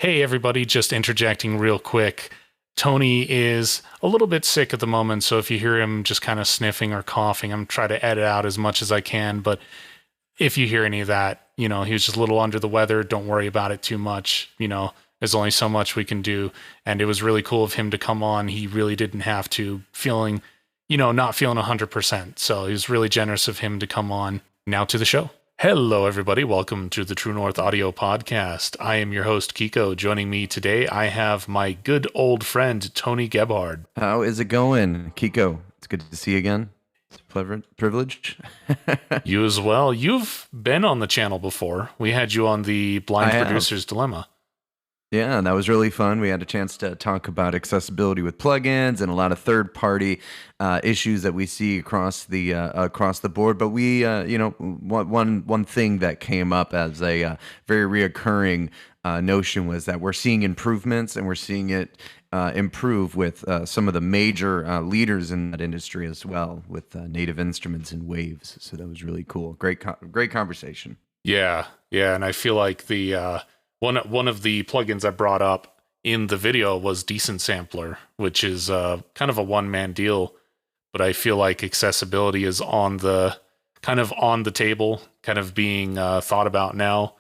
Hey, everybody, just interjecting real quick. Tony is a little bit sick at the moment, so if you hear him just kind of sniffing or coughing, I'm trying to edit out as much as I can. But if you hear any of that, he was just a little under the weather. Don't worry about it too much. There's only so much we can do. And it was really cool of him to come on. He really didn't have to, not feeling 100%. So it was really generous of him to come on. Now to the show. Hello, everybody. Welcome to the True North Audio Podcast. I am your host, Kiko. Joining me today, I have my good old friend, Tony Gebhard. How is it going, Kiko? It's good to see you again. It's a privilege. You as well. You've been on the channel before. We had you on the Blind Producer's Dilemma. Yeah, that was really fun. We had a chance to talk about accessibility with plugins and a lot of third-party issues that we see across the board. But we, one thing that came up as a very reoccurring notion was that we're seeing improvements, and we're seeing it improve with some of the major leaders in that industry as well, with Native Instruments and Waves. So that was really cool. Great conversation. Yeah, and I feel like the one of the plugins I brought up in the video was Decent Sampler, which is kind of a one-man deal, but I feel like accessibility is on the table, kind of being thought about now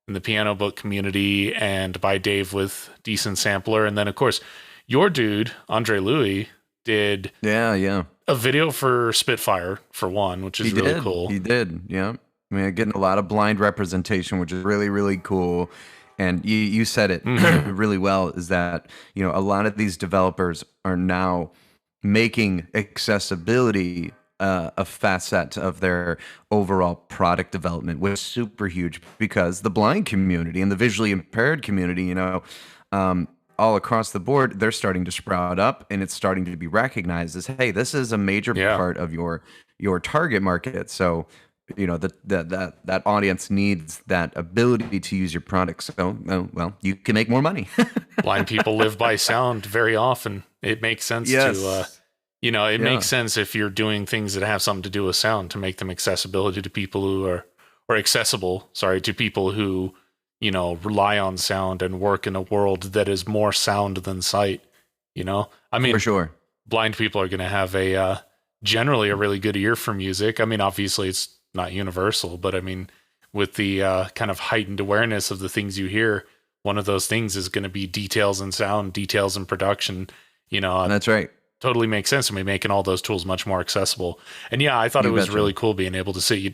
in the piano book community and by Dave with Decent Sampler. And then, of course, your dude, Andre Louis, did a video for Spitfire, for one, which is really cool. He did, yeah. I mean, getting a lot of blind representation, which is really, really cool. And you said it really well, is that, a lot of these developers are now making accessibility a facet of their overall product development, which is super huge, because the blind community and the visually impaired community, all across the board, they're starting to sprout up, and it's starting to be recognized as, hey, this is a major part of your target market. So that audience needs that ability to use your products. So, you can make more money. Blind people live by sound very often. It makes sense to, makes sense if you're doing things that have something to do with sound, to make them accessibility to people who are, or accessible, to people who, rely on sound and work in a world that is more sound than sight. I mean, for sure, blind people are going to have generally a really good ear for music. I mean, obviously it's not universal, but I mean, with the kind of heightened awareness of the things you hear, one of those things is going to be details in sound, details in production. That's right. Totally makes sense to me, making all those tools much more accessible. And yeah, I thought it was really cool being able to sit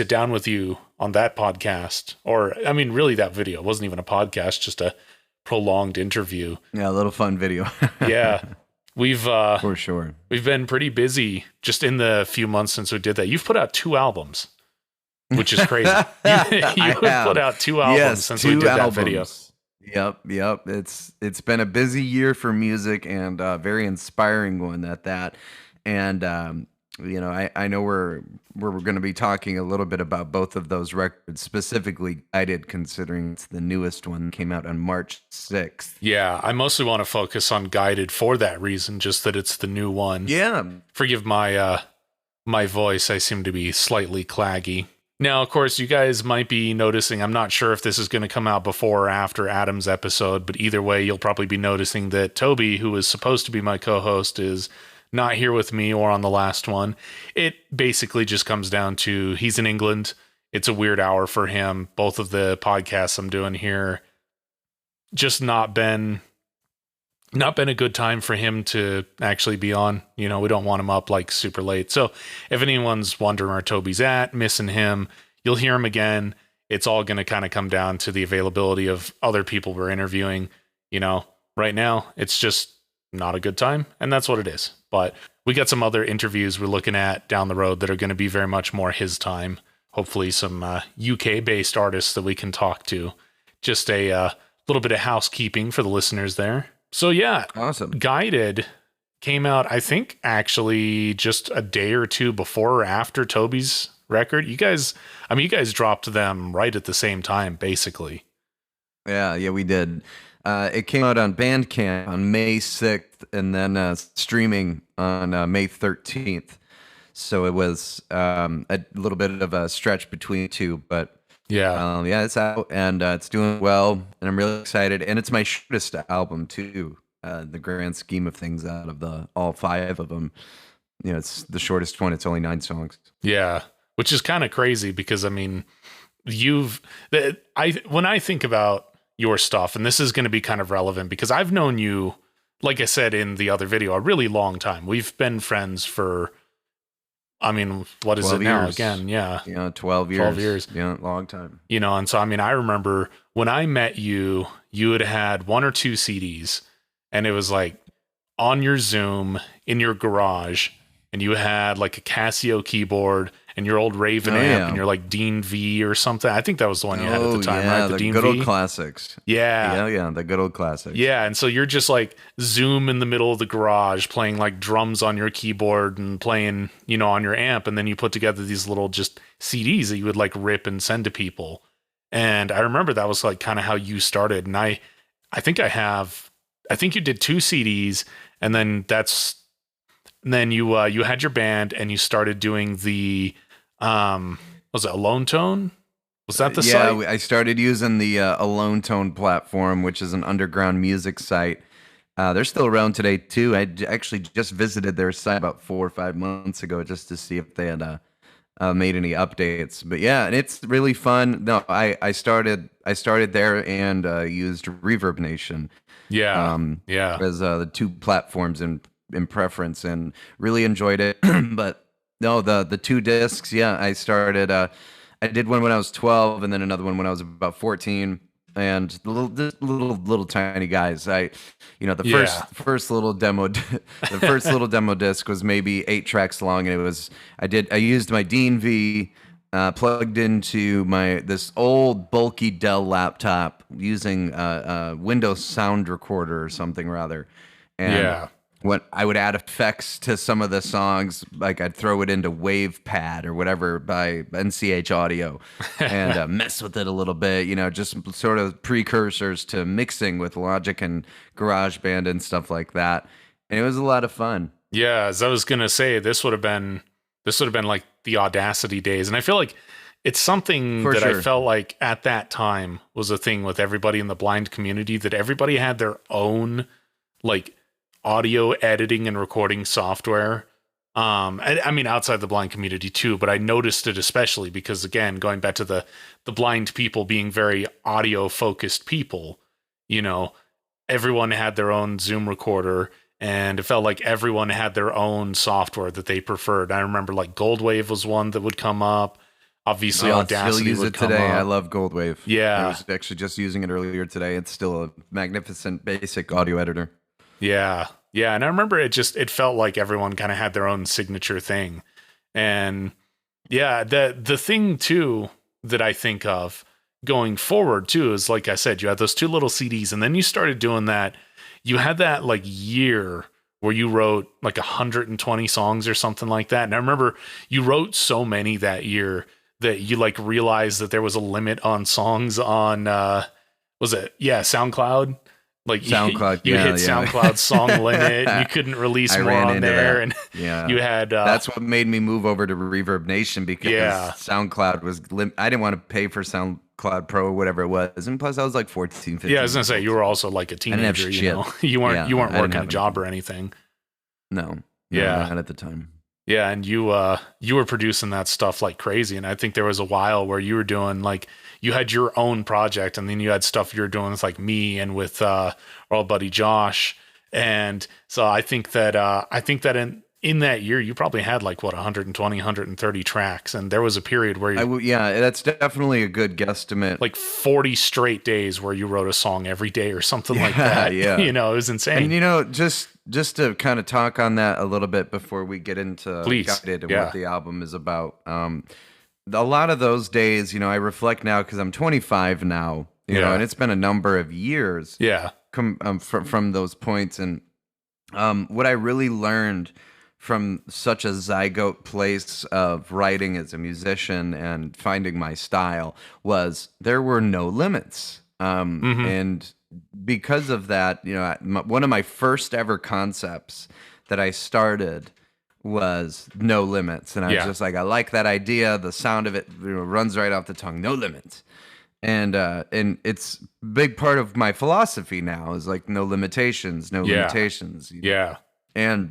down with you on that podcast, or I mean, really that video. It wasn't even a podcast, just a prolonged interview. Yeah, a little fun video. Yeah. We've for sure. We've been pretty busy just in the few months since we did that. You've put out 2 albums, which is crazy. you have put out 2 albums since we did that video. Yep. It's been a busy year for music, and a very inspiring one at that. And I know we're going to be talking a little bit about both of those records, specifically Guided, considering it's the newest one, came out on March 6th. Yeah, I mostly want to focus on Guided for that reason, just that it's the new one. Yeah. Forgive my my voice, I seem to be slightly claggy. Now, of course, you guys might be noticing, I'm not sure if this is going to come out before or after Adam's episode, but either way, you'll probably be noticing that Toby, who is supposed to be my co-host, is not here with me or on the last one. It basically just comes down to he's in England. It's a weird hour for him. Both of the podcasts I'm doing here just not been a good time for him to actually be on. We don't want him up like super late. So if anyone's wondering where Toby's at, missing him, you'll hear him again. It's all going to kind of come down to the availability of other people we're interviewing. Right now it's just not a good time, and that's what it is. But we got some other interviews we're looking at down the road that are going to be very much more his time. Hopefully some UK-based artists that we can talk to. Just a little bit of housekeeping for the listeners there. So yeah, awesome. Guided came out, I think, actually just a day or two before or after Toby's record. You guys dropped them right at the same time, basically. Yeah, we did. It came out on Bandcamp on May 6th, and then streaming on May 13th. So it was a little bit of a stretch between two, but Yeah. Yeah, it's out and it's doing well, and I'm really excited. And it's my shortest album too. The grand scheme of things, out of the all 5 of them, it's the shortest one. It's only 9 songs. Yeah. Which is kind of crazy because I mean, when I think about your stuff, and this is going to be kind of relevant because I've known you, like I said in the other video, a really long time. We've been friends for, I mean, what is it now years. again? Yeah. 12 years. 12 years. Yeah, long time. And so, I mean, I remember when I met you, you had 1 or 2 CDs, and it was like on your Zoom in your garage, and you had like a Casio keyboard and your old Raven amp and your like Dean V or something. I think that was the one you had at the time, right? The Dean good V? old classics. Yeah. The good old classics. Yeah, and so you're just like Zoom in the middle of the garage playing like drums on your keyboard and playing, on your amp, and then you put together these little just CDs that you would like rip and send to people. And I remember that was like kind of how you started. And I think you did 2 CDs, and then you had your band and you started doing the was it Alone Tone? Was that the site? Yeah, I started using the Alone Tone platform, which is an underground music site. They're still around today too. I actually just visited their site about 4 or 5 months ago just to see if they had made any updates. But yeah, and it's really fun. No, I started there and used Reverb Nation. Yeah, as the 2 platforms in preference, and really enjoyed it. But no, the 2 discs. Yeah, I started. I did one when I was 12, and then another one when I was about 14. And the little tiny guys. The first little demo, the first little demo disc was maybe 8 tracks long, and I used my Dean V, plugged into this old bulky Dell laptop using a Windows Sound Recorder or something rather, and when I would add effects to some of the songs, like I'd throw it into WavePad or whatever by NCH Audio and mess with it a little bit, just sort of precursors to mixing with Logic and GarageBand and stuff like that. And it was a lot of fun. Yeah, as I was going to say, this would have been like the Audacity days. And I feel like it's something I felt like at that time was a thing with everybody in the blind community, that everybody had their own like audio editing and recording software. I mean, outside the blind community too, but I noticed it especially because, again, going back to the blind people being very audio focused people, everyone had their own Zoom recorder, and it felt like everyone had their own software that they preferred. I remember like Goldwave was one that would come up. Obviously, Audacity would come today. up. I love Goldwave. Yeah. I was actually just using it earlier today. It's still a magnificent basic audio editor. Yeah. Yeah. And I remember it felt like everyone kind of had their own signature thing. And yeah, the thing too that I think of going forward too is, like I said, you had those 2 little CDs, and then you started doing that. You had that like year where you wrote like 120 songs or something like that. And I remember you wrote so many that year that you like realized that there was a limit on songs on, SoundCloud? Like SoundCloud, you hit SoundCloud's song limit, and you couldn't release more on there. And you had that's what made me move over to Reverb Nation, because SoundCloud was I didn't want to pay for SoundCloud Pro or whatever it was, and plus I was like 14, 15. Yeah, I was gonna say you were also like a teenager. You weren't working a job or anything. No, not at the time. Yeah, and you were producing that stuff like crazy, and I think there was a while where you were doing like, you had your own project, and then you had stuff you were doing with like me and with our old buddy Josh. And so I think that in that year you probably had like 120, 130 tracks, and there was a period where that's definitely a good guesstimate. Like 40 straight days where you wrote a song every day or something like that. Yeah, it was insane. And just to kind of talk on that a little bit before we get into Guided and what the album is about. A lot of those days, I reflect now because I'm 25 now, and it's been a number of years from those points. And what I really learned from such a zygote place of writing as a musician and finding my style was there were no limits. And because of that, one of my first ever concepts that I started was No Limits, and I was Yeah. just like, I like that idea. The sound of it, runs right off the tongue. No limits, and it's a big part of my philosophy now is like no limitations, no Yeah. limitations. Yeah. And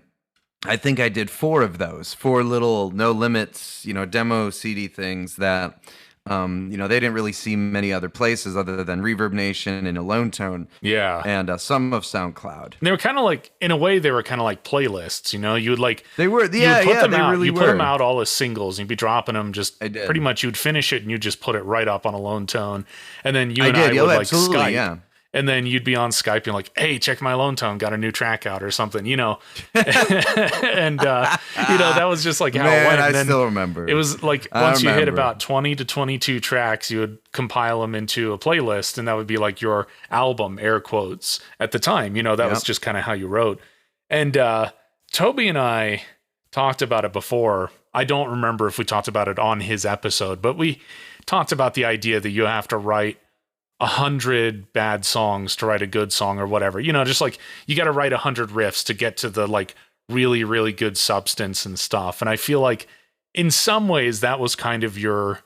I think I did 4 of those, 4 little No Limits, demo CD things that. They didn't really see many other places other than Reverb Nation and Alone Tone. Yeah. And some of SoundCloud. And they were kind of like, in a way, they were kind of like playlists, you would like... They were, you would put them they out, really you were. put them out all as singles, and you'd be dropping them just I did. pretty much, you'd finish it, and you'd just put it right up on Alone Tone. And then you and did. I would like Absolutely, Skype. yeah. And then you'd be on Skype and like, hey, check my Alone Tone, got a new track out or something, and that was just like how it went. And I then still remember. it was like once you hit about 20 to 22 tracks, you would compile them into a playlist, and that would be like your album, air quotes, at the time. That was just kind of how you wrote. And Toby and I talked about it before. I don't remember if we talked about it on his episode, but we talked about the idea that you have to write 100 bad songs to write a good song or whatever, just like you got to write 100 riffs to get to the like really, really good substance and stuff. And I feel like in some ways that was kind of your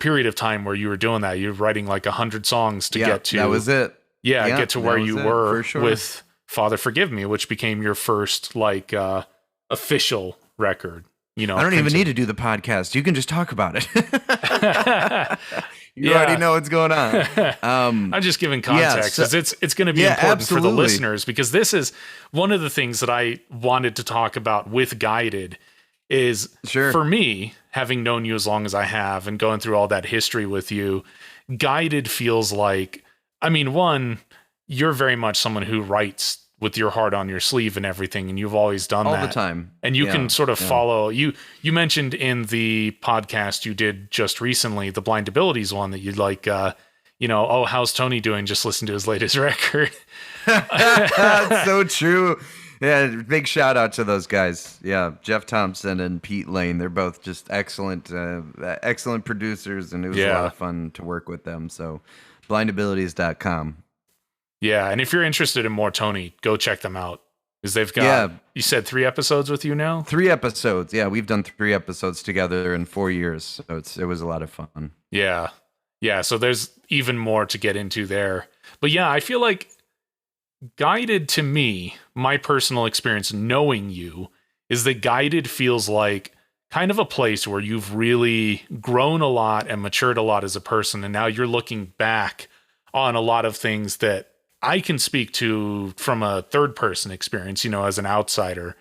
period of time where you were doing that. You're writing like 100 songs to get to, that was it. Get to where you were sure. with Father Forgive Me, which became your first like official record. I don't even need to do the podcast. You can just talk about it. You already know what's going on. I'm just giving context because it's going to be important for the listeners, because this is one of the things that I wanted to talk about with Guided is for me, having known you as long as I have and going through all that history with you, Guided feels like, one, you're very much someone who writes with your heart on your sleeve and everything, and you've always done that all the time. And you can sort of follow. You mentioned in the podcast you did just recently, the Blind Abilities one, that you'd like, oh, how's Tony doing? Just listen to his latest record. That's so true. Yeah, big shout out to those guys. Yeah, Jeff Thompson and Pete Lane. They're both just excellent producers, and it was a lot of fun to work with them. So, blindabilities.com. Yeah, and if you're interested in more Tony, go check them out. Because they've got, you said 3 episodes with you now? 3 episodes. Yeah, we've done 3 episodes together in 4 years. So it was a lot of fun. Yeah. Yeah, so there's even more to get into there. But yeah, I feel like Guided, to me, my personal experience knowing you, is that Guided feels like kind of a place where you've really grown a lot and matured a lot as a person. And now you're looking back on a lot of things that I can speak to from a third person experience, as an outsider,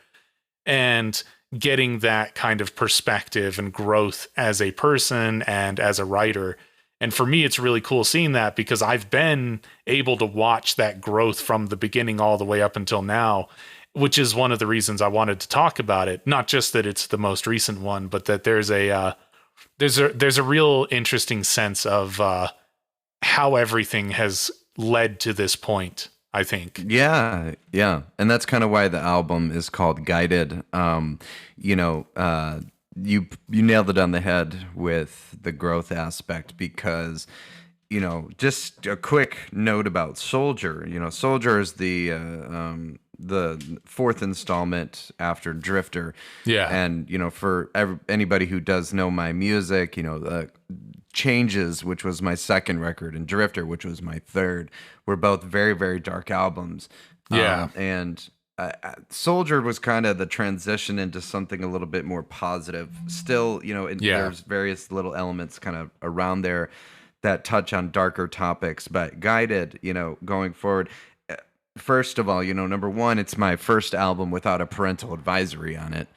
and getting that kind of perspective and growth as a person and as a writer. And for me, it's really cool seeing that, because I've been able to watch that growth from the beginning all the way up until now, which is one of the reasons I wanted to talk about it. Not just that it's the most recent one, but that there's a real interesting sense of how everything has led to this point, I think. Yeah. And that's kind of why the album is called Guided. You nailed it on the head with the growth aspect, because, just a quick note about Soldier. Soldier is the 4th installment after Drifter. Yeah. And, for anybody who does know my music, Changes, which was my 2nd record, and Drifter, which was my 3rd, were both very, very dark albums. Yeah. And Soldier was kind of the transition into something a little bit more positive. Still, there's various little elements kind of around there that touch on darker topics, but Guided, going forward, first of all, number one, it's my first album without a parental advisory on it.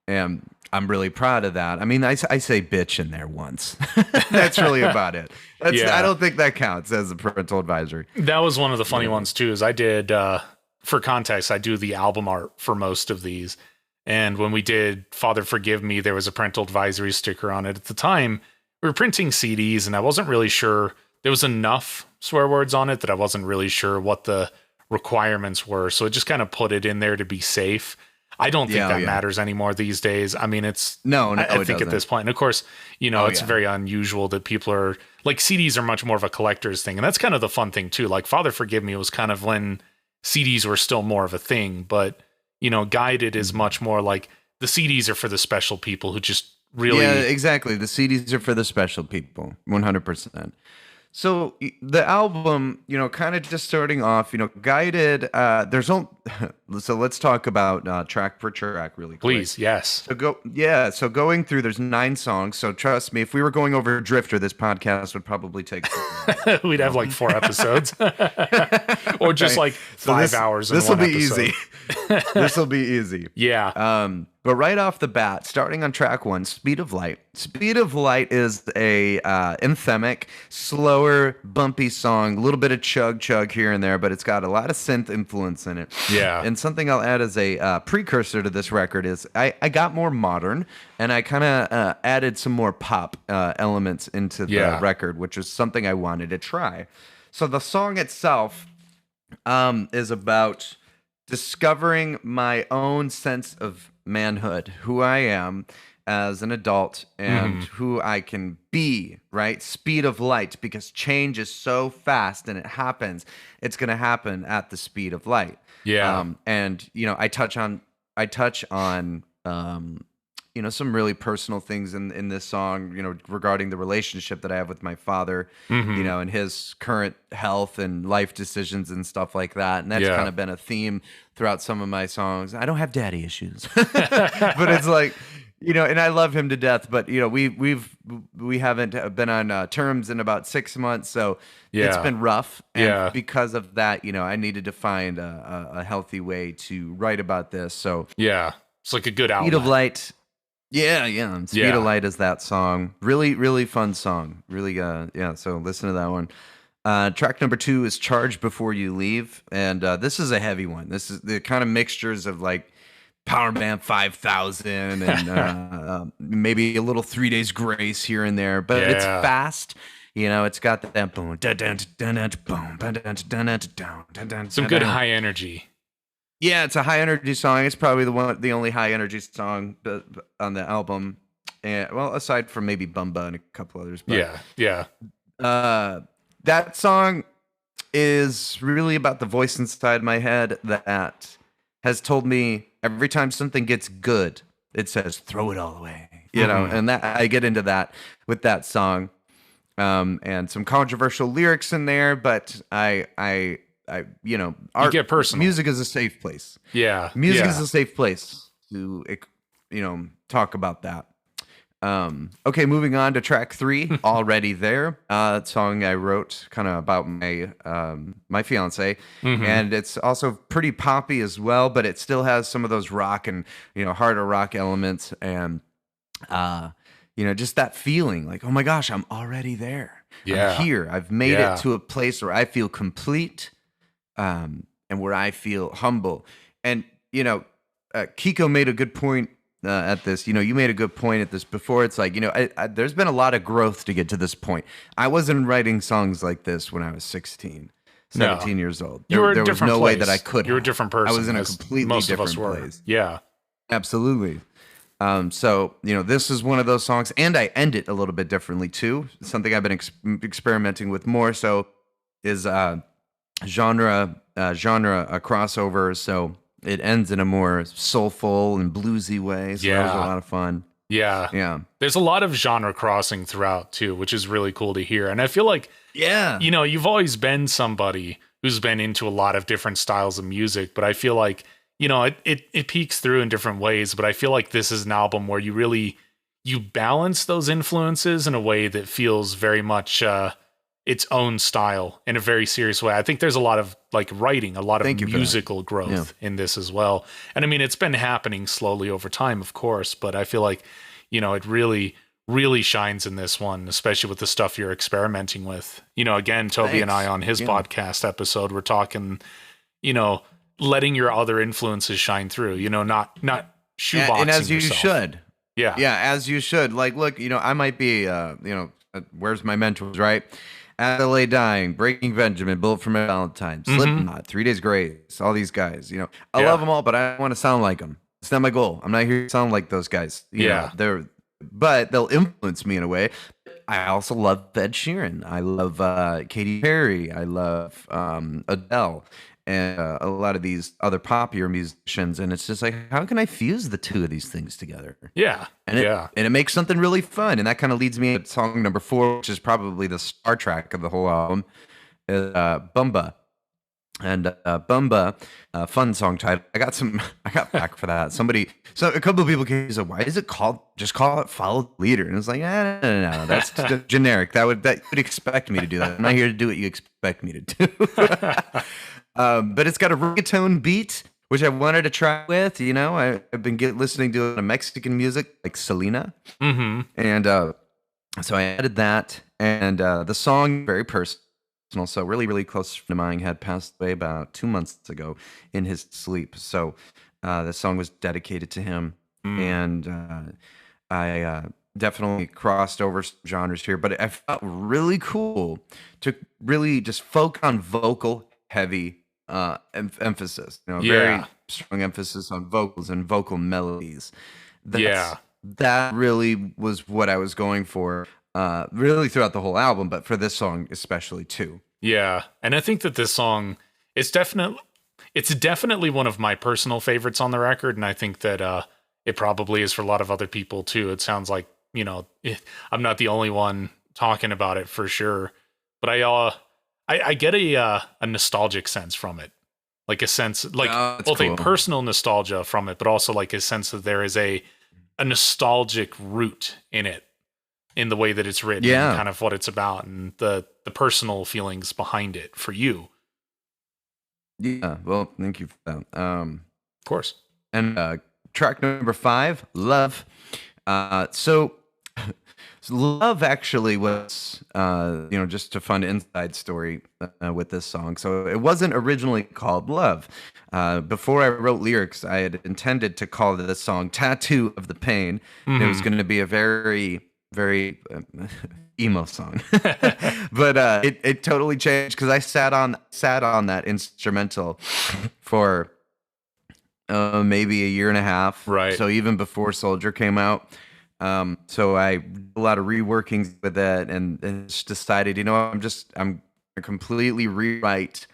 And I'm really proud of that. I say bitch in there once. That's really about it. I don't think that counts as a parental advisory. That was one of the funny ones too, is I did, for context, I do the album art for most of these. And when we did Father Forgive Me, there was a parental advisory sticker on it. At the time, we were printing CDs, and I wasn't really sure. There was enough swear words on it that I wasn't really sure what the requirements were. So I just kind of put it in there to be safe. I don't think that matters anymore these days. It's I think at this point, and of course, it's very unusual that people are like, CDs are much more of a collector's thing. And that's kind of the fun thing too. Like Father Forgive Me was kind of when CDs were still more of a thing, but Guided is much more like, the CDs are for the special people who just really. Yeah, exactly. The CDs are for the special people, 100%. So the album, kind of just starting off, guided. So let's talk about track per track really quick. Please, yes. So going through, there's 9 songs. So trust me, if we were going over Drifter, this podcast would probably take. We'd have like 4 episodes, or just like 5 hours. This will be easy. This will be easy. Yeah. But right off the bat, starting on track 1, Speed of Light. Speed of Light is a anthemic, slower, bumpy song. A little bit of chug here and there, but it's got a lot of synth influence in it. Yeah. And something I'll add as a precursor to this record is I got more modern, and I kind of added some more pop elements into the record, which is something I wanted to try. So the song itself is about discovering my own sense of manhood, who I am as an adult, and who I can be, right? Speed of light, because change is so fast and it happens. It's going to happen at the speed of light. Yeah. And I touch on some really personal things in this song, regarding the relationship that I have with my father, and his current health and life decisions and stuff like that. And that's kind of been a theme throughout some of my songs. I don't have daddy issues, but it's like, and I love him to death, but we haven't been on terms in about 6 months. So it's been rough. And because of that, I needed to find a healthy way to write about this. So yeah, it's like a good outlet. Speed of Light. Yeah. Speed of Light is that song. Really, really fun song. Really, so listen to that one. Track number 2 is Charge Before You Leave. And this is a heavy one. This is the kind of mixtures of like Power Band 5000 and maybe a little 3 Days Grace here and there. But it's fast. It's got that boom. Some good high energy. Yeah, it's a high energy song. It's probably the only high energy song on the album. And well, aside from maybe Bumba and a couple others. But, yeah. That song is really about the voice inside my head that has told me every time something gets good, it says throw it all away. And that I get into that with that song. And some controversial lyrics in there, but art, get personal. Music is a safe place. Yeah. Music is a safe place to, talk about that. Okay, moving on to track 3, Already There. Song I wrote kind of about my fiance, and it's also pretty poppy as well, but it still has some of those rock and, harder rock elements, and, just that feeling like, oh my gosh, I'm already there. Yeah. I'm here. I've made it to a place where I feel complete. And where I feel humble. And, Kiko made a good point at this. You made a good point at this before. It's like, there's been a lot of growth to get to this point. I wasn't writing songs like this when I was 17 years old. There was no way that I could. You were a different person. I was in a completely different place. Yeah. Absolutely. So, this is one of those songs. And I end it a little bit differently, too. Something I've been experimenting with more so is... genre crossover, so it ends in a more soulful and bluesy way. So that was a lot of fun. Yeah. There's a lot of genre crossing throughout too, which is really cool to hear. And I feel like, you've always been somebody who's been into a lot of different styles of music, but I feel like, it peeks through in different ways, but I feel like this is an album where you balance those influences in a way that feels very much, its own style in a very serious way. I think there's a lot of writing, a lot of musical growth in this as well. And I mean, it's been happening slowly over time, of course, but I feel like, it really, really shines in this one, especially with the stuff you're experimenting with. Again, Toby and I on his podcast episode, we're talking, letting your other influences shine through, not shoeboxing and as you yourself. Should. Yeah, as you should. Like, look, I might be, where's my mentors, right? Adelaide Dying, Breaking Benjamin, Bullet for My Valentine, Slipknot, 3 Days Grace, all these guys. I love them all, but I don't want to sound like them. It's not my goal. I'm not here to sound like those guys. But they'll influence me in a way. I also love Ed Sheeran. I love Katy Perry. I love Adele. and a lot of these other popular musicians, and it's just like, how can I fuse the two of these things together? Yeah. And it makes something really fun, and that kind of leads me to song number 4, which is probably the star track of the whole album, is Bumba. And Bumba, fun song title. I got back for that. A couple of people came and said, why is it just call it Follow the Leader? And it's like, no, that's generic. That would expect me to do that. I'm not here to do what you expect me to do. But it's got a reggaeton beat, which I wanted to try with. I've been listening to a Mexican music like Selena. Mm-hmm. And so I added that. And the song, very personal. So really, really close friend of mine had passed away about 2 months ago in his sleep. So the song was dedicated to him. And I definitely crossed over some genres here, but I felt really cool to really just focus on vocal heavy emphasis. Very strong emphasis on vocals and vocal melodies. That really was what I was going for. Really throughout the whole album, but for this song especially too. Yeah, and I think that this song is definitely one of my personal favorites on the record, and I think that it probably is for a lot of other people too. It sounds like I'm not the only one talking about it for sure, but I get a nostalgic sense from it, like a sense like both cool. A personal nostalgia from it, but also like a sense that there is a nostalgic root in it. In the way that it's written, and kind of what it's about, and the personal feelings behind it for you. Yeah, well, thank you for that. Of course. And track number 5, Love. So Love actually was, just a fun inside story with this song. So it wasn't originally called Love. Before I wrote lyrics, I had intended to call this song Tattoo of the Pain. Mm-hmm. It was going to be a very emo song. But it totally changed because I sat on that instrumental for maybe a year and a half. Right. So even before Soldier came out. So I did a lot of reworkings with it and just decided, I'm going to completely rewrite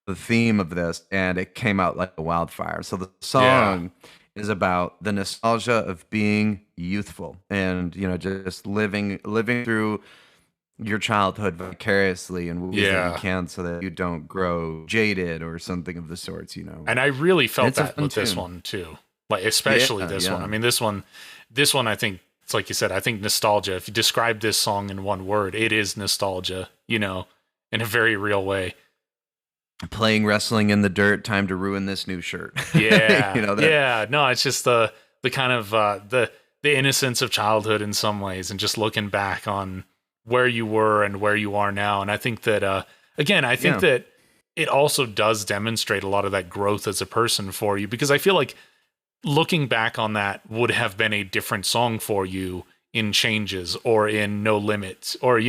the theme of this, and it came out like a wildfire. So the song is about the nostalgia of being youthful and just living through your childhood vicariously in ways that you can, so that you don't grow jaded or something of the sorts. And I really felt that with this one too, like especially this one. I mean, this one, I think it's like you said. I think nostalgia. If you describe this song in one word, it is nostalgia. In a very real way. Playing wrestling in the dirt, time to ruin this new shirt. Yeah. No, it's just the kind of the innocence of childhood in some ways, and just looking back on where you were and where you are now. And I think that again, that it also does demonstrate a lot of that growth as a person for you, because I feel like looking back on that would have been a different song for you in Changes or in No Limits or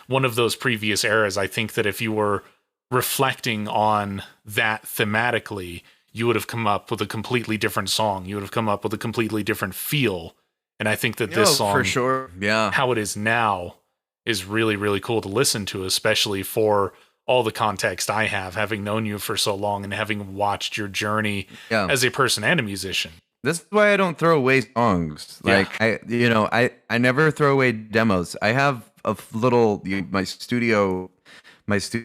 one of those previous eras. I think that if you were reflecting on that thematically, you would have come up with a completely different song. You would have come up with a completely different feel. And I think that this song, for sure, how it is now, is really, really cool to listen to, especially for all the context I have, having known you for so long and having watched your journey as a person and a musician. This is why I don't throw away songs. Like I never throw away demos. I have a little my studio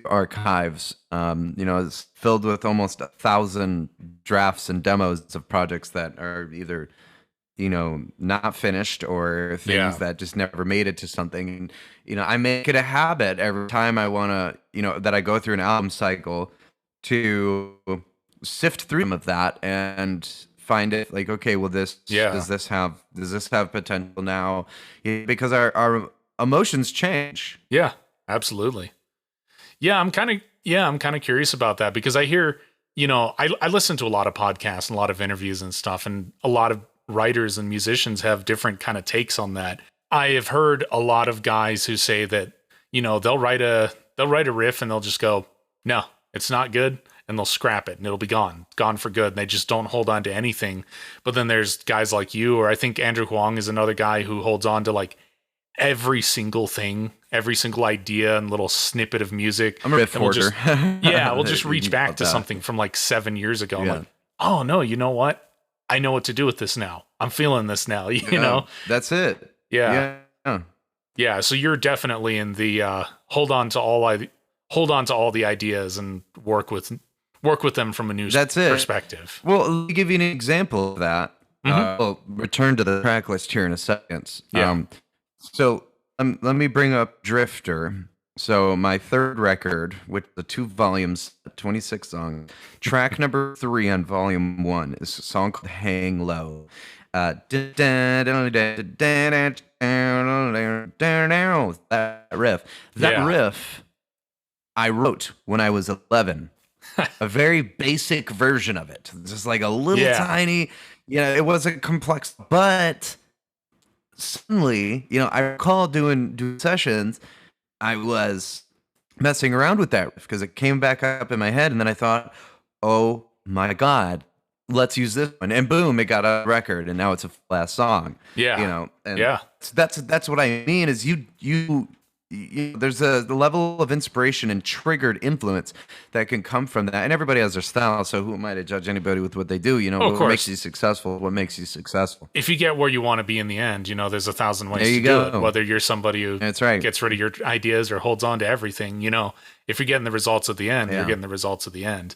archives, is filled with almost 1,000 drafts and demos of projects that are either, not finished or things that just never made it to something. And, I make it a habit every time I want to, that I go through an album cycle to sift through some of that and find it like, okay, well, does this have potential now? Because our emotions change. Yeah, absolutely. Yeah, I'm kind of curious about that, because I hear, I listen to a lot of podcasts and a lot of interviews and stuff, and a lot of writers and musicians have different kind of takes on that. I have heard a lot of guys who say that, they'll write a riff and they'll just go, no, it's not good, and they'll scrap it and it'll be gone for good. And they just don't hold on to anything. But then there's guys like you, or I think Andrew Huang is another guy who holds on to like every single thing every single idea and little snippet of music. I'm a riff hoarder. We'll just reach back to something from like 7 years ago. I'm like, oh no, you know what? I know what to do with this now. I'm feeling this now. You know, that's it. Yeah. So you're definitely in the hold on to all the ideas and work with them from a new perspective. Well, let me give you an example of that. We'll return to the track list here in a second. Yeah. So let me bring up Drifter. So my third record, with the 2 volumes, 26 songs. Track number 3 on volume 1 is a song called "Hang Low." That riff I wrote when I was 11. A very basic version of it, just like a little tiny. It wasn't complex, but suddenly, I recall doing sessions. I was messing around with that riff because it came back up in my head, and then I thought, "Oh my God, let's use this one!" And boom, it got a record, and now it's a last song. That's what I mean. Is you there's the level of inspiration and triggered influence that can come from that, and everybody has their style. So who am I to judge anybody with what they do? What makes you successful? What makes you successful? If you get where you want to be in the end, there's 1,000 ways to do it. Whether you're somebody who gets rid of your ideas or holds on to everything, if you're getting the results at the end, you're getting the results at the end.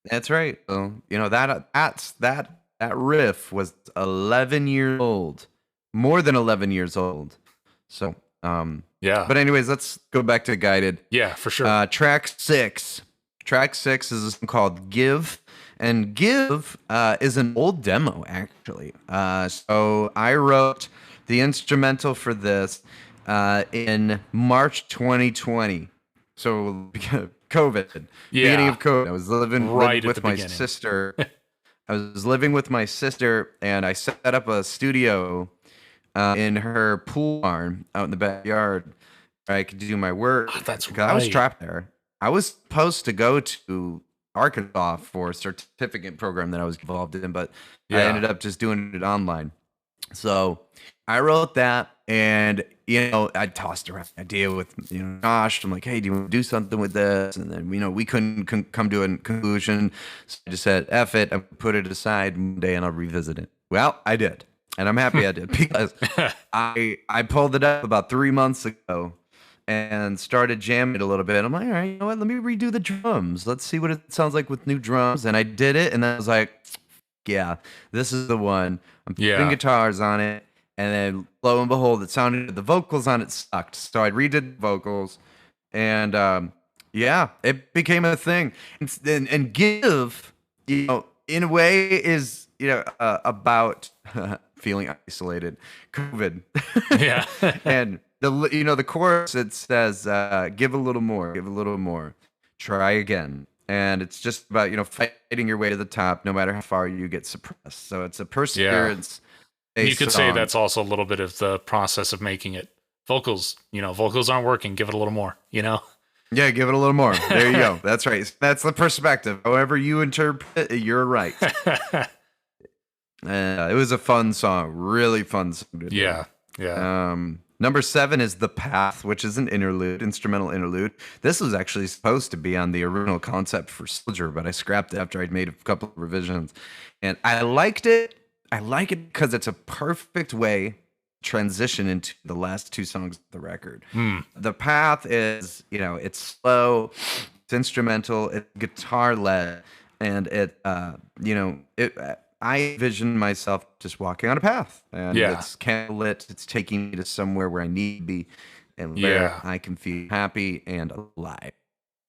That's right. So, that riff was 11 years old, more than 11 years old. So, But anyways, let's go back to Guided. Yeah, for sure. Track 6. Track 6 is a song called "Give," and "Give" is an old demo actually. So I wrote the instrumental for this in March 2020. So COVID, beginning of COVID. I was living with my sister. I was living with my sister, and I set up a studio in her pool barn out in the backyard where I could do my work. Oh, that's right. I was trapped there. I was supposed to go to Arkansas for a certificate program that I was involved in, but I ended up just doing it online. So I wrote that, and I tossed around an idea with Josh. I'm like, "Hey, do you want to do something with this?" And then we couldn't come to a conclusion. So I just said, "F it," I put it aside one day, and I'll revisit it. Well, I did. And I'm happy I did, because I pulled it up about 3 months ago and started jamming it a little bit. I'm like, all right, you know what? Let me redo the drums. Let's see what it sounds like with new drums. And I did it, and then I was like, yeah, this is the one. I'm putting guitars on it, and then lo and behold, it sounded, the vocals on it sucked. So I redid the vocals, and it became a thing. And "Give," in a way, is about feeling isolated, COVID. And the chorus, it says, "Give a little more, try again." And it's just about fighting your way to the top, no matter how far you get suppressed. So it's a perseverance. You could say that's also a little bit of the process of making it. Vocals aren't working. Give it a little more. Yeah, give it a little more. There you go. That's right. That's the perspective. However you interpret it, you're right. It was a fun song, really fun song to do. Number 7 is "The Path," which is an instrumental interlude. This was actually supposed to be on the original concept for Soldier, but I scrapped it after I'd made a couple of revisions. And I liked it. I like it because it's a perfect way to transition into the last 2 songs of the record. "The Path" is, it's slow, it's instrumental, it's guitar led, and I envision myself just walking on a path, and it's candlelit. It's taking me to somewhere where I need to be, and where I can feel happy and alive.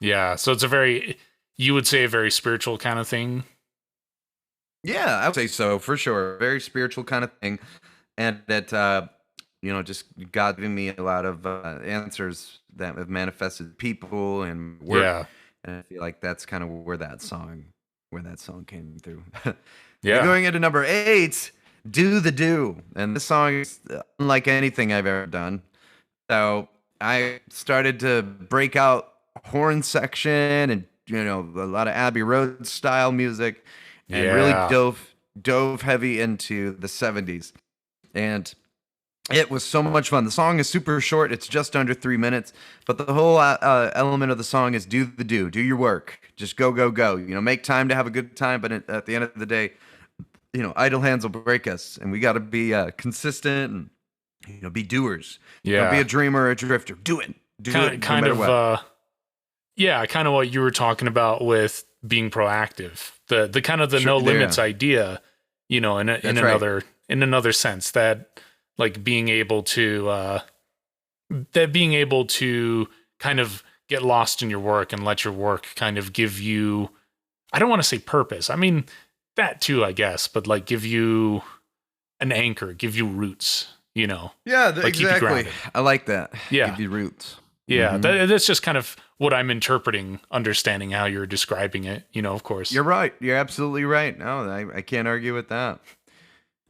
Yeah, so it's you would say a very spiritual kind of thing. Yeah, I would say so, for sure. Very spiritual kind of thing, and that just God giving me a lot of answers that have manifested people and work. Yeah, and I feel like that's kind of where that song came through. Going into number 8, "Do the Do," and this song is unlike anything I've ever done. So I started to break out horn section and a lot of Abbey Road style music, and really dove heavy into the 70s. And It was so much fun. The song is super short. It's just under 3 minutes, but the whole element of the song is do your work. Just go, go, go. Make time to have a good time. But at the end of the day, idle hands will break us, and we got to be consistent and, be doers. Yeah. Don't be a dreamer or a drifter. Do it. Kind of what you were talking about with being proactive. The kind of the no limits idea, in another sense, that like being able to kind of get lost in your work and let your work kind of give you, I don't want to say purpose. I mean, that too, I guess, but like give you an anchor, give you roots, Yeah, like exactly. I like that. Yeah. Give you roots. Yeah, that's just kind of what I'm interpreting, understanding how you're describing it, of course. You're right. You're absolutely right. No, I can't argue with that.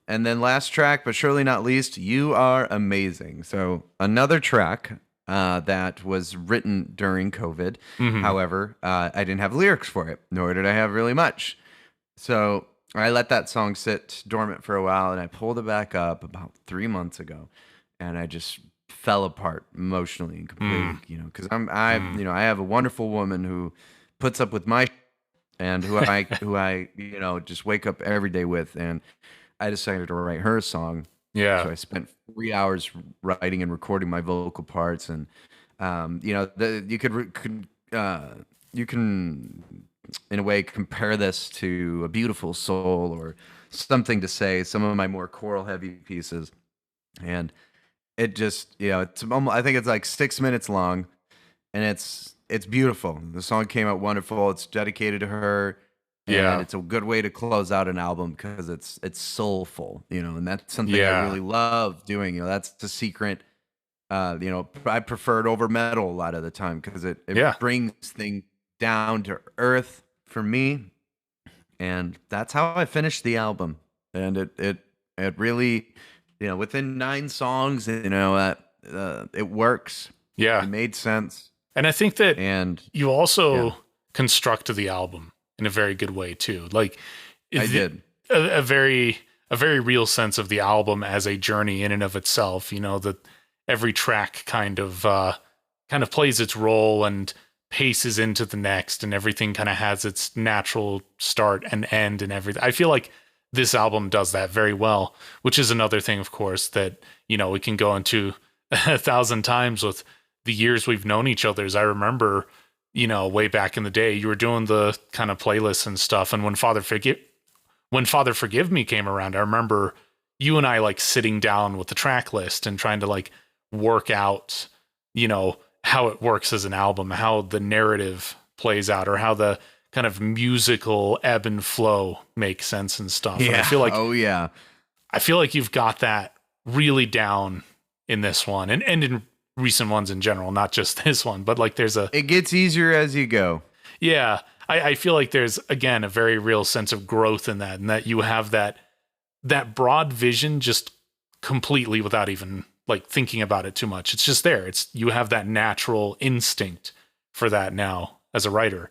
And then last track, but surely not least, You Are Amazing. So another track that was written during COVID. Mm-hmm. However, I didn't have lyrics for it, nor did I have really much. So I let that song sit dormant for a while, and I pulled it back up about 3 months ago, and I just fell apart emotionally and completely, because I have a wonderful woman who puts up with my and who I just wake up every day with, and I decided to write her a song. Yeah. So I spent 3 hours writing and recording my vocal parts, and you can in a way compare this to A Beautiful Soul or Something to Say, some of my more choral heavy pieces, and it just it's almost, I think it's like 6 minutes long, and it's beautiful. The song came out wonderful. It's dedicated to her. Yeah, and it's a good way to close out an album because it's soulful, and that's something I really love doing. That's the secret. I prefer it over metal a lot of the time because it brings things down to earth for me, and that's how I finished the album. And it really, within 9 songs, it works. Yeah, it made sense, and I think that you also constructed the album in a very good way too. Like I did a very real sense of the album as a journey in and of itself. That every track kind of plays its role and paces into the next, and everything kind of has its natural start and end and everything. I feel like this album does that very well, which is another thing, of course, that we can go into 1,000 times with the years we've known each other. As I remember, way back in the day, you were doing the kind of playlists and stuff. And when Father Forgive Me came around, I remember you and I like sitting down with the track list and trying to like work out, how it works as an album, how the narrative plays out, or how the kind of musical ebb and flow makes sense and stuff. Yeah. And I feel like, I feel like you've got that really down in this one and in recent ones in general, not just this one, but like it gets easier as you go. Yeah. I feel like there's, again, a very real sense of growth in that, and that you have that broad vision just completely without even like thinking about it too much. It's just there. You have that natural instinct for that now as a writer,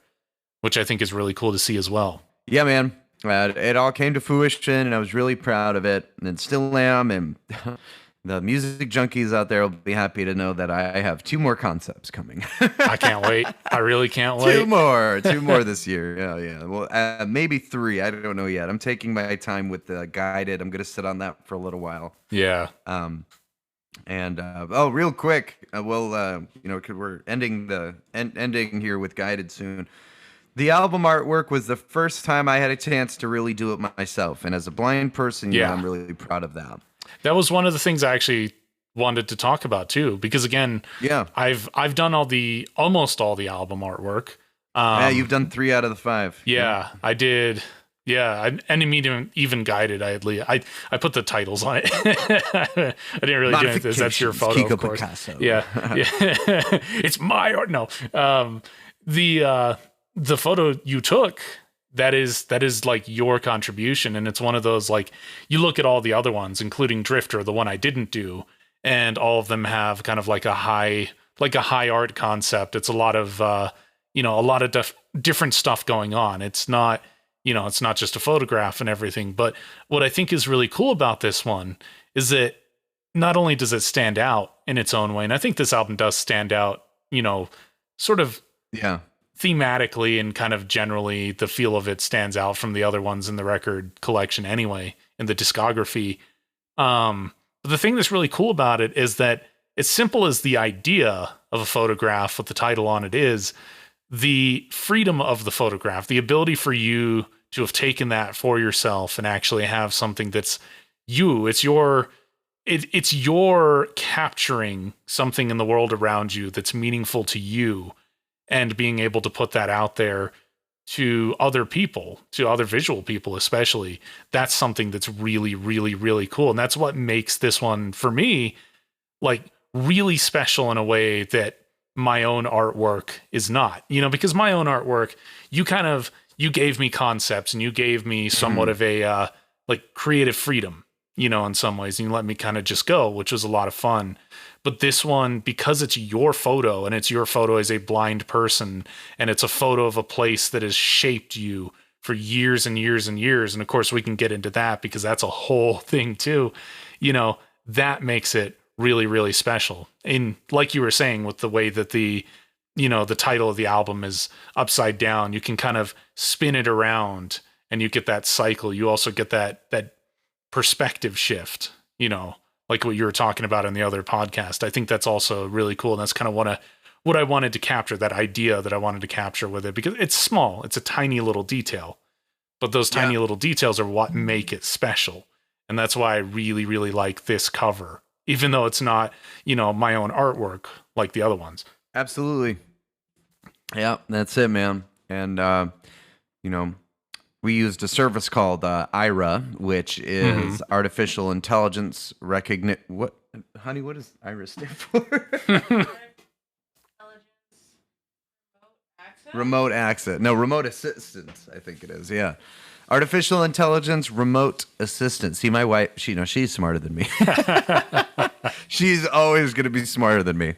which I think is really cool to see as well. Yeah, man. It all came to fruition, and I was really proud of it, and still am. And the music junkies out there will be happy to know that I have 2 more concepts coming. I can't wait. I really can't wait. 2 more this year. Yeah. Well, maybe 3. I don't know yet. I'm taking my time with the guided. I'm going to sit on that for a little while. Yeah. Real quick, we're ending here with guided soon. The album artwork was the first time I had a chance to really do it myself, and as a blind person, I'm really proud of that. That was one of the things I actually wanted to talk about too, because again, I've done almost all the album artwork. You've done 3 out of the 5. Yeah, I did. Yeah, and even guided. I put the titles on it. I didn't really do anything. That's your photo, Kiko of course. Picasso. Yeah. It's my art. No, the photo you took, that is like your contribution, and it's one of those, like, you look at all the other ones, including Drifter, the one I didn't do, and all of them have kind of like a high art concept. It's a lot of different stuff going on. It's not just a photograph and everything. But what I think is really cool about this one is that not only does it stand out in its own way, and I think this album does stand out, sort of thematically and kind of generally the feel of it stands out from the other ones in the record collection anyway, in the discography. But the thing that's really cool about it is that as simple as the idea of a photograph with the title on it is, the freedom of the photograph, the ability for you to have taken that for yourself and actually have something that's you, it's your capturing something in the world around you that's meaningful to you, and being able to put that out there to other people, to other visual people especially. That's something that's really, really, really cool. And that's what makes this one, for me, like really special in a way that my own artwork is not, because my own artwork, you gave me concepts and you gave me somewhat of a like creative freedom, in some ways, and you let me kind of just go, which was a lot of fun. But this one, because it's your photo, and it's your photo as a blind person, and it's a photo of a place that has shaped you for years and years and years, and of course we can get into that because that's a whole thing too, that makes it really, really special. And like you were saying, with the way that the title of the album is upside down, you can kind of spin it around and you get that cycle. You also get that perspective shift, like what you were talking about in the other podcast. I think that's also really cool. And that's kind of what I wanted to capture, that idea that I wanted to capture with it, because it's small. It's a tiny little detail, but those tiny little details are what make it special. And that's why I really, really like this cover, even though it's not, my own artwork like the other ones. Absolutely. Yeah, that's it, man. And, we used a service called IRA, which is artificial intelligence recognition. What does IRA stand for? Remote access. No, remote assistance, I think it is. Yeah. Artificial intelligence remote assistance. See, my wife, she's smarter than me. She's always going to be smarter than me.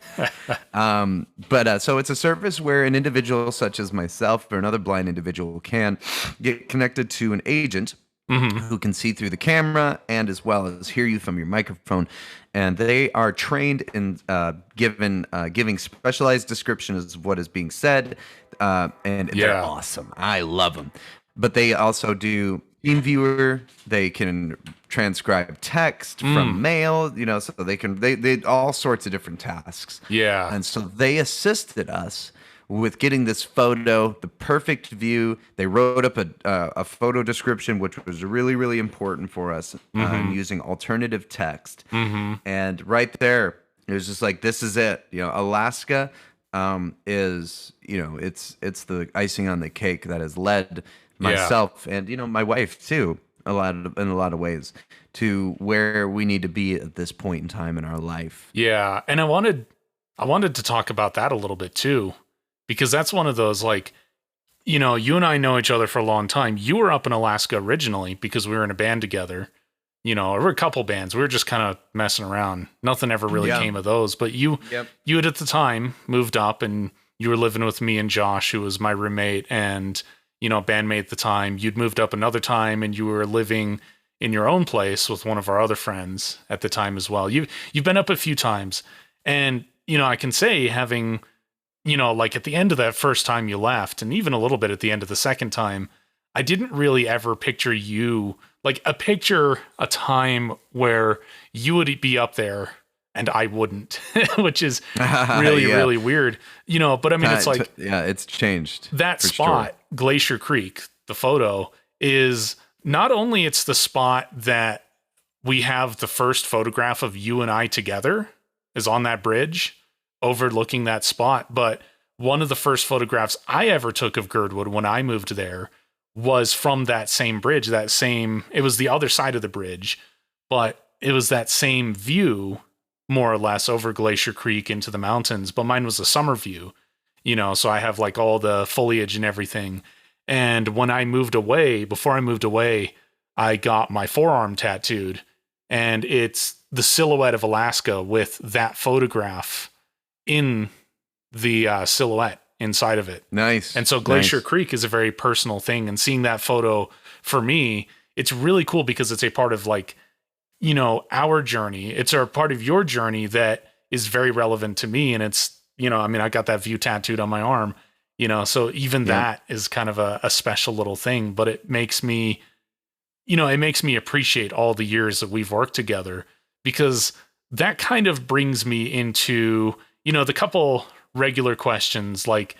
So it's a service where an individual such as myself or another blind individual can get connected to an agent who can see through the camera and as well as hear you from your microphone. And they are trained in giving specialized descriptions of what is being said. And they're awesome. I love them. But they also do screen viewer. They can transcribe text from mail, so they all sorts of different tasks. Yeah. And so they assisted us with getting this photo, the perfect view. They wrote up a photo description, which was really, really important for us, using alternative text. And right there, it was just like, this is it. Alaska is, it's the icing on the cake that has led myself and my wife too, in a lot of ways, to where we need to be at this point in time in our life. Yeah, and I wanted to talk about that a little bit too, because that's one of those, like, you and I know each other for a long time. You were up in Alaska originally because we were in a band together. Or a couple bands. We were just kind of messing around. Nothing ever really came of those. But you had at the time moved up, and you were living with me and Josh, who was my roommate and bandmate at the time. You'd moved up another time, and you were living in your own place with one of our other friends at the time as well. You've been up a few times, and I can say, having like at the end of that first time you left, and even a little bit at the end of the second time, I didn't really ever picture you, like a time where you would be up there and I wouldn't, which is really, really weird, but I mean, it's like, it's changed. That spot, sure. Glacier Creek, the photo is not only it's the spot that we have the first photograph of you and I together is on that bridge overlooking that spot, but one of the first photographs I ever took of Girdwood when I moved there was from that same bridge, it was the other side of the bridge, but it was that same view, more or less, over Glacier Creek into the mountains, but mine was a summer view, so I have like all the foliage and everything. And when before I moved away, I got my forearm tattooed, and it's the silhouette of Alaska with that photograph in the silhouette inside of it. Nice. And so Glacier Creek is a very personal thing, and seeing that photo for me, it's really cool because it's a part of like our journey. It's a part of your journey that is very relevant to me. And it's, I mean, I got that view tattooed on my arm, so even that is kind of a special little thing, but it makes me, appreciate all the years that we've worked together, because that kind of brings me into, the couple regular questions like,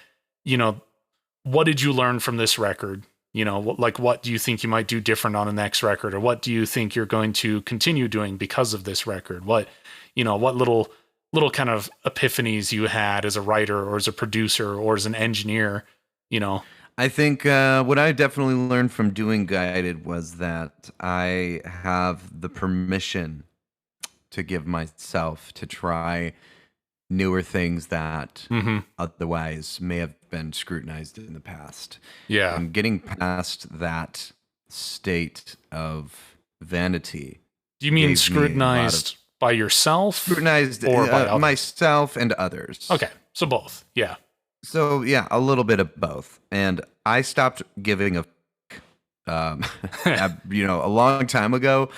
what did you learn from this record? What do you think you might do different on the next record? Or what do you think you're going to continue doing because of this record? What little kind of epiphanies you had as a writer or as a producer or as an engineer, I think what I definitely learned from doing Guided was that I have the permission to give myself to try newer things that otherwise may have been scrutinized in the past. Yeah. And getting past that state of vanity. Do you mean scrutinized by yourself? Scrutinized or by myself and others. Okay. So both. Yeah. So yeah, a little bit of both. And I stopped giving a a long time ago.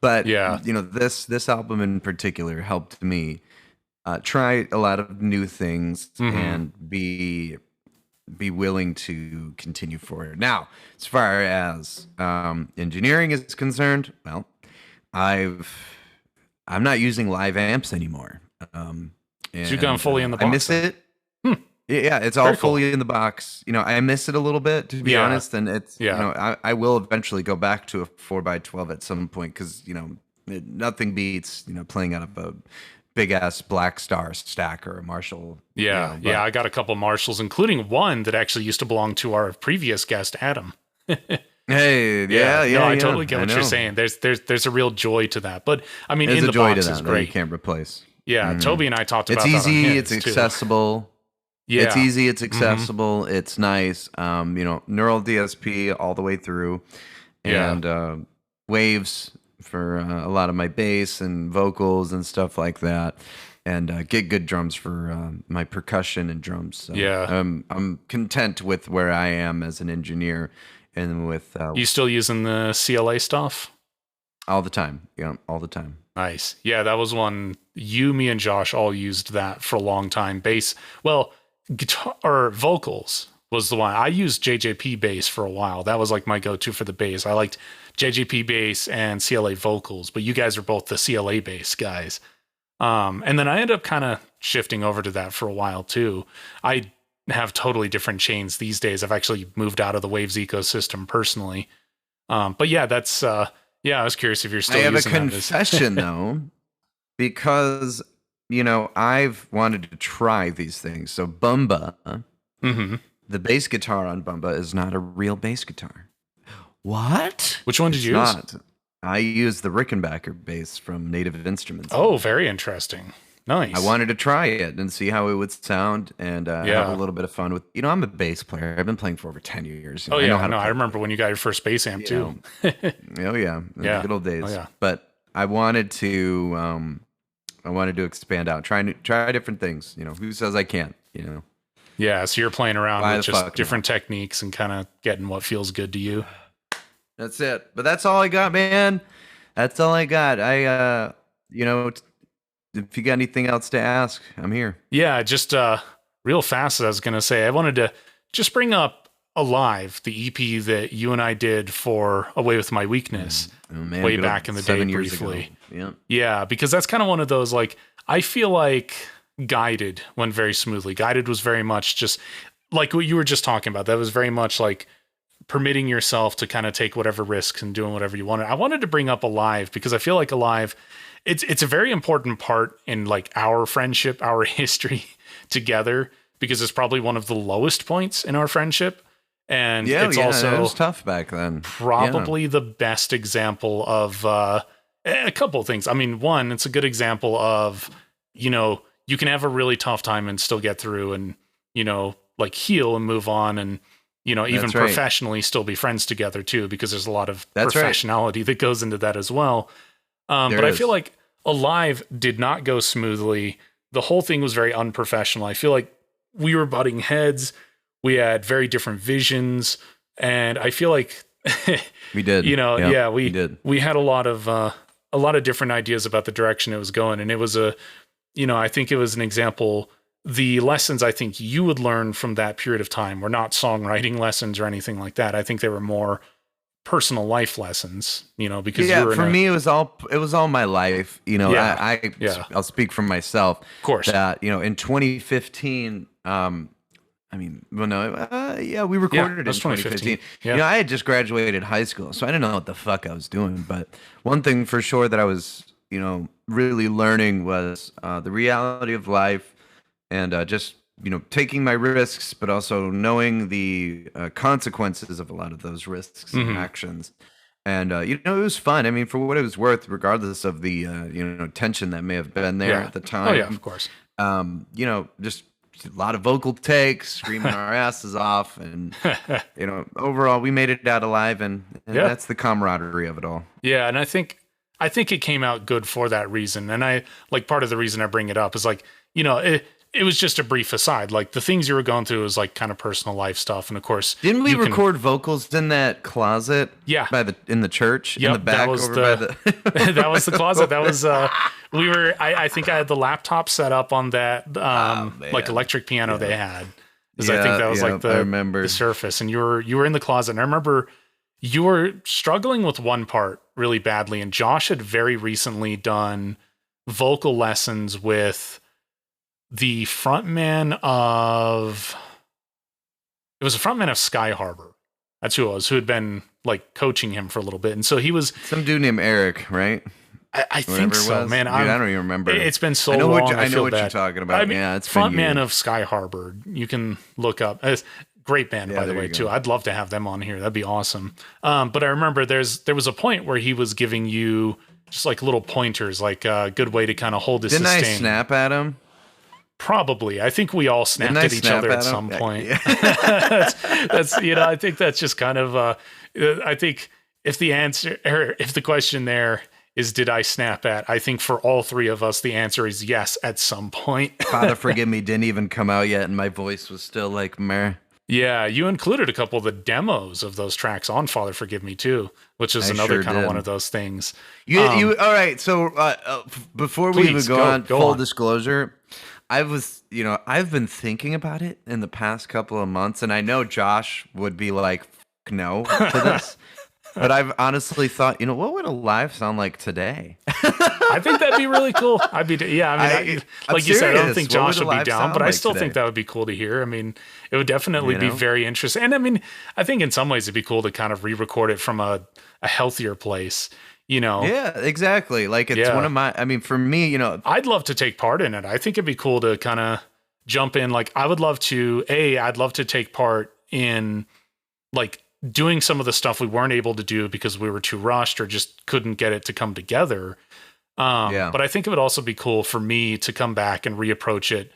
But this album in particular helped me try a lot of new things and be willing to continue forward. Now, as far as engineering is concerned, well, I'm not using live amps anymore. So you've gone fully in the box. I miss it. Yeah, it's all fully in the box. I miss it a little bit, to be honest. And it's, I will eventually go back to a 4x12 at some point because, nothing beats, playing out of a big ass Black Star stack or a Marshall. I got a couple Marshalls, including one that actually used to belong to our previous guest, Adam. Hey, I totally get what you're saying. There's a real joy to that. But I mean, there's in the box is great. That you can't replace. Yeah, Toby and I talked about it's that. Easy, on it's accessible. Yeah. It's easy, it's accessible, it's nice. Neural DSP all the way through. And waves for a lot of my bass and vocals and stuff like that. And get good drums for my percussion and drums. So I'm content with where I am as an engineer and with you still using the CLA stuff? All the time. Yeah, all the time. Nice. Yeah, that was one me and Josh all used that for a long time. Bass, guitar or vocals was the one. I used JJP bass for a while. That was like my go-to for the bass. I liked JJP bass and CLA vocals, but you guys are both the CLA bass guys. And then I ended up kind of shifting over to that for a while too. I have totally different chains these days. I've actually moved out of the Waves ecosystem personally. But yeah, that's I was curious if you're still using that. I have a confession though, because I've wanted to try these things. So Bumba, the bass guitar on Bumba is not a real bass guitar. What? Which one did you use? Not. I used the Rickenbacker bass from Native Instruments. Oh, very interesting. Nice. I wanted to try it and see how it would sound and have a little bit of fun with. I'm a bass player. I've been playing for over 10 years. I remember when you got your first bass amp too. Oh yeah, the good old days. Oh, yeah. But I wanted to expand out, try different things. Who says I can't? Yeah, so you're playing around with just different techniques and kind of getting what feels good to you. That's it. But that's all I got, man. That's all I got. If you got anything else to ask, I'm here. Yeah, just real fast, I was going to say, I wanted to just bring up Alive, the EP that you and I did for Away With My Weakness way back in the day briefly. Yeah, because that's kind of one of those, like, I feel like Guided went very smoothly. Guided was very much just like what you were just talking about. That was very much like permitting yourself to kind of take whatever risks and doing whatever you wanted. I wanted to bring up Alive because I feel like Alive, it's a very important part in like our friendship, our history together, because it's probably one of the lowest points in our friendship. And it's also it was tough back then. Probably the best example of a couple of things. I mean, one, it's a good example of, you can have a really tough time and still get through and, like heal and move on and, even professionally still be friends together too, because there's a lot of professionality that goes into that as well. But I feel like Alive did not go smoothly. The whole thing was very unprofessional. I feel like we were butting heads. We had very different visions. And I feel like we did. we did. We had a lot of a lot of different ideas about the direction it was going. And it was I think it was an example. The lessons I think you would learn from that period of time were not songwriting lessons or anything like that. I think they were more personal life lessons, because you were for me, it was all my life, I'll speak from myself. Of course. That, in 2015, we recorded it in 2015. Yeah. I had just graduated high school, so I didn't know what the fuck I was doing. But one thing for sure that I was, really learning was the reality of life, and just, taking my risks, but also knowing the consequences of a lot of those risks and actions. And, it was fun. I mean, for what it was worth, regardless of the, tension that may have been there at the time. Oh, yeah, of course. Just a lot of vocal takes, screaming our asses off. And, overall, we made it out alive. And that's the camaraderie of it all. Yeah. And I think it came out good for that reason. And part of the reason I bring it up is it was just a brief aside. Like, the things you were going through was like kind of personal life stuff. And of course, didn't we record vocals in that closet? Yeah. In the church, in the back, that was by the that was the closet. That was, I think I had the laptop set up on that, electric piano they had. Cause I think that was the Surface, and you were in the closet. And I remember you were struggling with one part really badly. And Josh had very recently done vocal lessons with the frontman of Sky Harbor. That's who it was, who had been like coaching him for a little bit. And so he was some dude named Eric, right? I think so, man. Dude, I don't even remember. It's been so long. I know what you're talking about. It's frontman of Sky Harbor. You can look up. Great band, by the way, too. I'd love to have them on here. That'd be awesome. But I remember there was a point where he was giving you just like little pointers, like a good way to kind of hold this. Didn't sustain. I snap at him? Probably. I think we all snapped at each other at some point. Yeah. that's I think that's just kind of I think if the question there is, did I snap at? I think for all three of us, the answer is yes at some point. Father Forgive Me didn't even come out yet, and my voice was still like meh. Yeah, you included a couple of the demos of those tracks on Father Forgive Me too, which is another kind of one of those things. You all right? So before we even go on, full disclosure, I've been thinking about it in the past couple of months, and I know Josh would be like, no to this. But I've honestly thought, what would a live sound like today? I think that'd be really cool. Like you said, I don't think Josh would be down, but I still think that would be cool to hear. I mean, it would definitely be very interesting. And I mean, I think in some ways it'd be cool to kind of re-record it from a healthier place, Yeah, exactly. Like it's one of my, for me, I'd love to take part in it. I think it'd be cool to kind of jump in. Like, I'd love to take part in like doing some of the stuff we weren't able to do because we were too rushed or just couldn't get it to come together. But I think it would also be cool for me to come back and reapproach it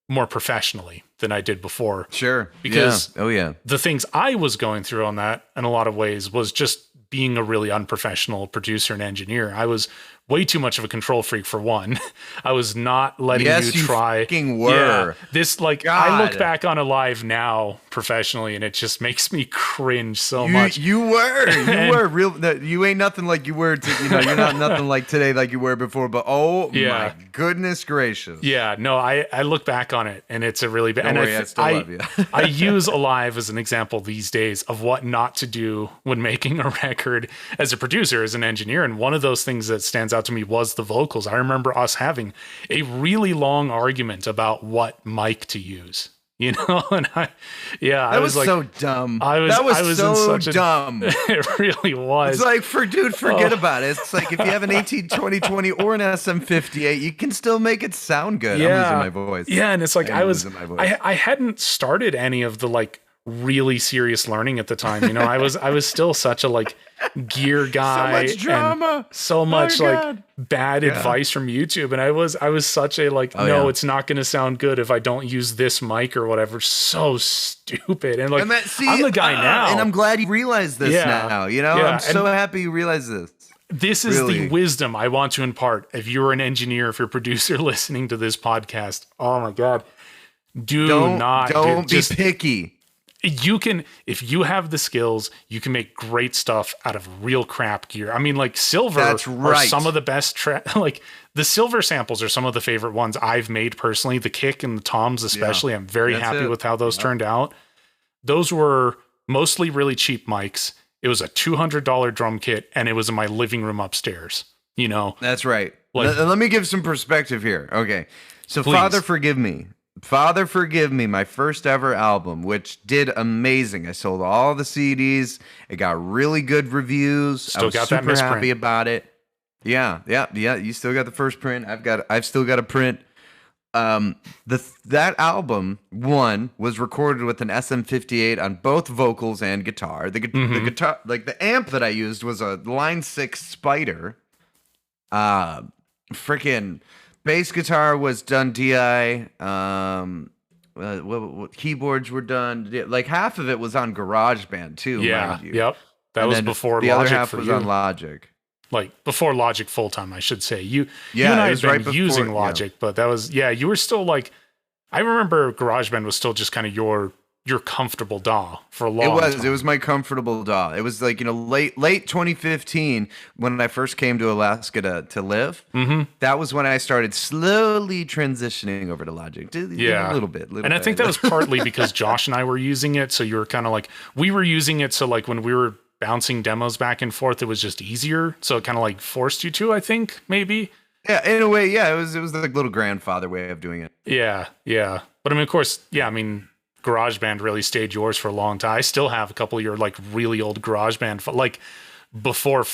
more professionally than I did before. Sure. Because the things I was going through on that in a lot of ways was just being a really unprofessional producer and engineer. I was way too much of a control freak for one. I was not letting you try. Yes, you fucking were. Yeah, this, like, God. I look back on a live now professionally, and it just makes me cringe so much. You were real. You ain't nothing like you were. You're not nothing like today, like you were before. But my goodness gracious. Yeah, no, I look back on it, and it's a really bad. Don't worry, I still love you. I use Alive as an example these days of what not to do when making a record as a producer, as an engineer. And one of those things that stands out to me was the vocals. I remember us having a really long argument about what mic to use, and that was like, so dumb. That was so dumb. It really was. It's like, forget about it. It's like, if you have an 18-20-20 or an SM58, you can still make it sound good. I'm losing my voice. Yeah, and it's like I hadn't started any of the like really serious learning at the time. I was still such a like gear guy. So much drama. So much bad advice from YouTube. And I was such a like, it's not going to sound good if I don't use this mic or whatever. So stupid. And like, I'm the guy now. And I'm glad you realize this now. I'm so happy you realize this. This is the wisdom I want to impart. If you're an engineer, if you're a producer listening to this podcast, oh my God, don't be picky. you can, if you have the skills, you can make great stuff out of real crap gear. I mean, like silver That's are right. some of the best like the silver samples are some of the favorite ones I've made personally. The kick and the toms especially, I'm very happy with how those turned out. Those were mostly really cheap mics. It was a $200 drum kit, and it was in my living room upstairs. You know, that's right. Like, let me give some perspective here. Okay, so please. Father Forgive Me, my first ever album, which did amazing. I sold all the CDs. It got really good reviews. Still I was got that super misprint. happy about it. Yeah. You still got the first print. I've still got a print. That album was recorded with an SM58 on both vocals and guitar. The guitar, like the amp that I used, was a Line 6 Spider. Freaking bass guitar was done DI. What keyboards were done? Like half of it was on GarageBand too. Yeah. Mind you. Yep. That was before the Logic other half for was you. on Logic. Like before Logic full time, I should say. You and I it had was been right before, using Logic, but that was you were still like, I remember GarageBand was still just kind of your comfortable DAW for a long time. It was my comfortable DAW. It was like, late 2015 when I first came to Alaska to live. Mm-hmm. That was when I started slowly transitioning over to Logic. A little bit. I think that was partly because Josh and I were using it. So you were kind of like, we were using it. So like when we were bouncing demos back and forth, it was just easier. So it kind of like forced you to, I think, maybe. Yeah, in a way, yeah. It was the little grandfather way of doing it. Yeah. But I mean, of course, GarageBand really stayed yours for a long time. I still have a couple of your like really old GarageBand, like before,